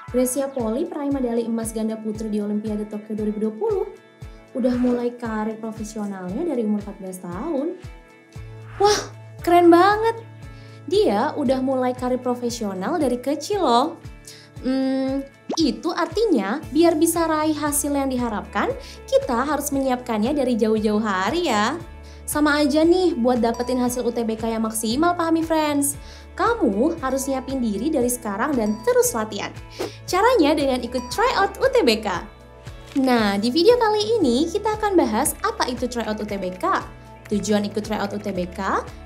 Grecia Poli peraih medali emas ganda putri di Olimpiade Tokyo 2020. Udah mulai karir profesionalnya dari umur 14 tahun. Wah, keren banget. Dia udah mulai karir profesional dari kecil loh. Itu artinya biar bisa raih hasil yang diharapkan, kita harus menyiapkannya dari jauh-jauh hari ya. Sama aja nih buat dapetin hasil UTBK yang maksimal, pahami friends. Kamu harus nyiapin diri dari sekarang dan terus latihan. Caranya dengan ikut tryout UTBK. Nah, di video kali ini kita akan bahas apa itu tryout UTBK, tujuan ikut tryout UTBK,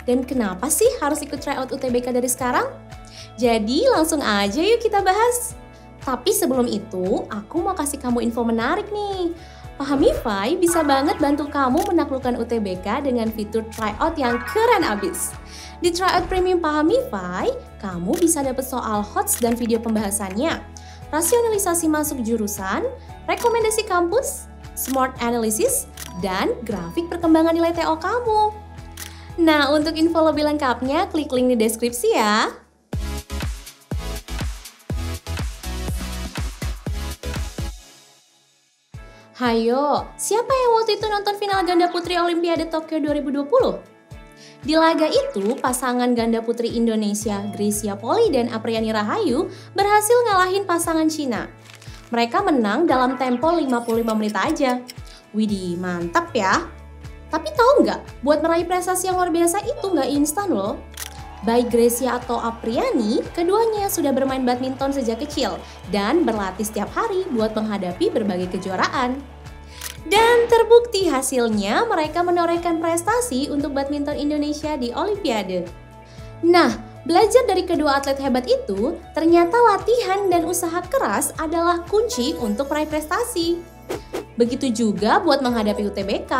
dan kenapa sih harus ikut tryout UTBK dari sekarang? Jadi langsung aja yuk kita bahas. Tapi sebelum itu, aku mau kasih kamu info menarik nih. Pahamify bisa banget bantu kamu menaklukkan UTBK dengan fitur tryout yang keren abis. Di tryout premium Pahamify, kamu bisa dapat soal HOTS dan video pembahasannya, rasionalisasi masuk jurusan, rekomendasi kampus, smart analysis, dan grafik perkembangan nilai TO kamu. Nah, untuk info lebih lengkapnya, klik link di deskripsi ya. Hayo, siapa yang waktu itu nonton final ganda putri Olimpiade Tokyo 2020? Di laga itu, pasangan ganda putri Indonesia Grecia Poli dan Apriani Rahayu berhasil ngalahin pasangan Cina. Mereka menang dalam tempo 55 menit aja. Widih, mantap ya. Tapi tahu nggak, buat meraih prestasi yang luar biasa itu nggak instan loh. Baik Grecia atau Apriani, keduanya sudah bermain badminton sejak kecil dan berlatih setiap hari buat menghadapi berbagai kejuaraan. Dan terbukti hasilnya mereka menorehkan prestasi untuk badminton Indonesia di Olimpiade. Nah, belajar dari kedua atlet hebat itu, ternyata latihan dan usaha keras adalah kunci untuk meraih prestasi. Begitu juga buat menghadapi UTBK.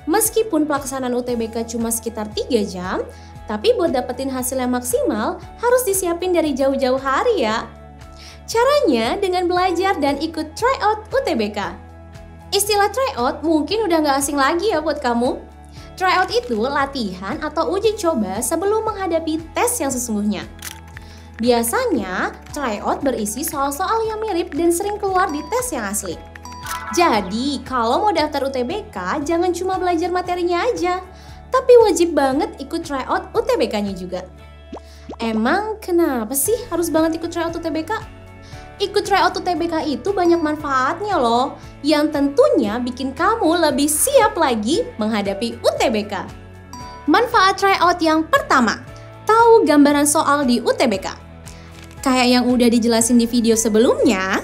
Meskipun pelaksanaan UTBK cuma sekitar 3 jam, tapi buat dapetin hasil yang maksimal harus disiapin dari jauh-jauh hari ya. Caranya dengan belajar dan ikut tryout UTBK. Istilah tryout mungkin udah nggak asing lagi ya buat kamu. Tryout itu latihan atau uji coba sebelum menghadapi tes yang sesungguhnya. Biasanya tryout berisi soal-soal yang mirip dan sering keluar di tes yang asli. Jadi kalau mau daftar UTBK jangan cuma belajar materinya aja, tapi wajib banget ikut tryout UTBK-nya juga. Emang kenapa sih harus banget ikut tryout UTBK? Ikut tryout UTBK itu banyak manfaatnya loh, yang tentunya bikin kamu lebih siap lagi menghadapi UTBK. Manfaat tryout yang pertama, tahu gambaran soal di UTBK. Kayak yang udah dijelasin di video sebelumnya,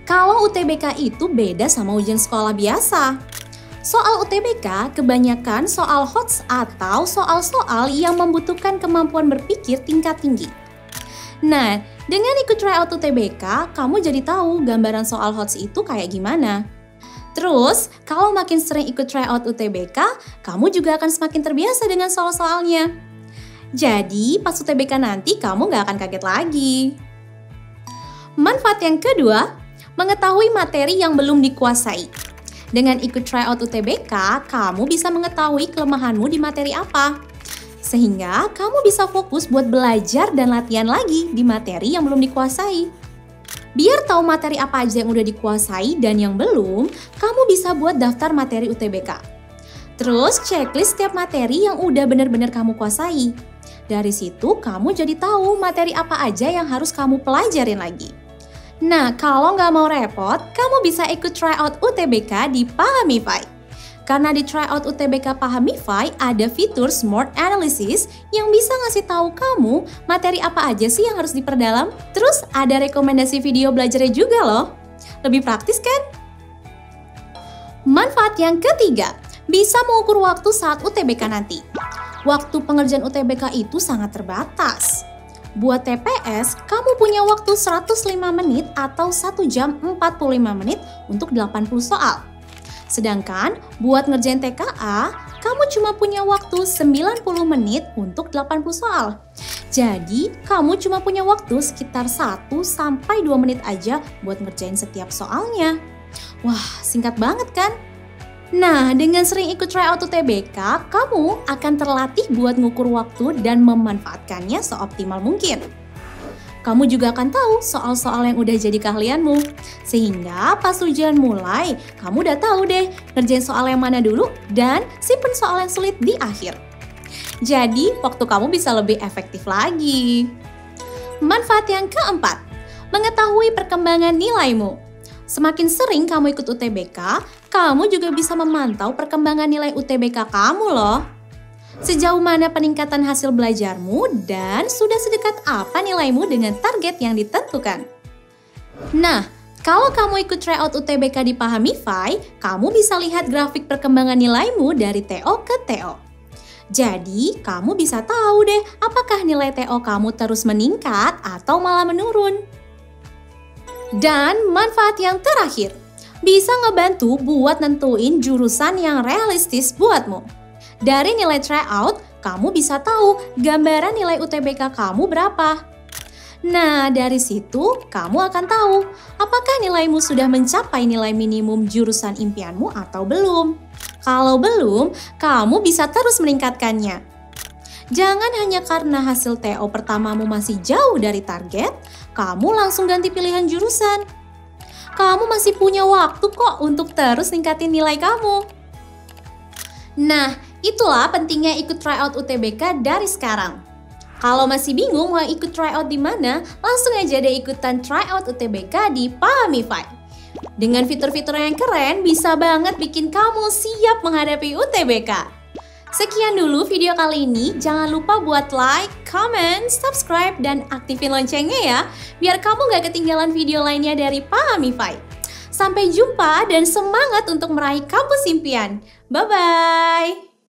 kalau UTBK itu beda sama ujian sekolah biasa. Soal UTBK kebanyakan soal HOTS atau soal-soal yang membutuhkan kemampuan berpikir tingkat tinggi. Nah, dengan ikut tryout UTBK, kamu jadi tahu gambaran soal HOTS itu kayak gimana. Terus, kalau makin sering ikut tryout UTBK, kamu juga akan semakin terbiasa dengan soal-soalnya. Jadi, pas UTBK nanti kamu nggak akan kaget lagi. Manfaat yang kedua, mengetahui materi yang belum dikuasai. Dengan ikut tryout UTBK, kamu bisa mengetahui kelemahanmu di materi apa. Sehingga kamu bisa fokus buat belajar dan latihan lagi di materi yang belum dikuasai. Biar tahu materi apa aja yang udah dikuasai dan yang belum, kamu bisa buat daftar materi UTBK. Terus checklist setiap materi yang udah benar-benar kamu kuasai. Dari situ kamu jadi tahu materi apa aja yang harus kamu pelajarin lagi. Nah, kalau nggak mau repot, kamu bisa ikut tryout UTBK di Pahamify. Karena di tryout UTBK Pahamify ada fitur Smart Analysis yang bisa ngasih tahu kamu materi apa aja sih yang harus diperdalam. Terus ada rekomendasi video belajarnya juga loh. Lebih praktis kan? Manfaat yang ketiga, bisa mengukur waktu saat UTBK nanti. Waktu pengerjaan UTBK itu sangat terbatas. Buat TPS, kamu punya waktu 105 menit atau 1 jam 45 menit untuk 80 soal. Sedangkan buat ngerjain TKA, kamu cuma punya waktu 90 menit untuk 80 soal. Jadi, kamu cuma punya waktu sekitar 1-2 menit aja buat ngerjain setiap soalnya. Wah, singkat banget kan? Nah, dengan sering ikut tryout UTBK, kamu akan terlatih buat ngukur waktu dan memanfaatkannya seoptimal mungkin. kamu juga akan tahu soal-soal yang udah jadi keahlianmu. Sehingga pas ujian mulai, kamu udah tahu deh ngerjain soal yang mana dulu dan simpen soal yang sulit di akhir. Jadi, waktu kamu bisa lebih efektif lagi. Manfaat yang keempat, mengetahui perkembangan nilaimu. Semakin sering kamu ikut UTBK, kamu juga bisa memantau perkembangan nilai UTBK kamu loh. Sejauh mana peningkatan hasil belajarmu dan sudah sedekat apa nilaimu dengan target yang ditentukan. Nah, kalau kamu ikut tryout UTBK di Pahamify, kamu bisa lihat grafik perkembangan nilaimu dari TO ke TO. Jadi, kamu bisa tahu deh apakah nilai TO kamu terus meningkat atau malah menurun. Dan manfaat yang terakhir, bisa ngebantu buat nentuin jurusan yang realistis buatmu. Dari nilai tryout, kamu bisa tahu gambaran nilai UTBK kamu berapa. Nah, dari situ kamu akan tahu apakah nilaimu sudah mencapai nilai minimum jurusan impianmu atau belum. Kalau belum, kamu bisa terus meningkatkannya. Jangan hanya karena hasil TO pertamamu masih jauh dari target, kamu langsung ganti pilihan jurusan. Kamu masih punya waktu kok untuk terus ningkatin nilai kamu. Nah, itulah pentingnya ikut tryout UTBK dari sekarang. Kalau masih bingung mau ikut tryout di mana, langsung aja deh ikutan tryout UTBK di Pahamify. Dengan fitur-fitur yang keren, bisa banget bikin kamu siap menghadapi UTBK. Sekian dulu video kali ini, jangan lupa buat like, comment, subscribe, dan aktifin loncengnya ya, biar kamu gak ketinggalan video lainnya dari Pahamify. Sampai jumpa dan semangat untuk meraih kampus impian. Bye-bye!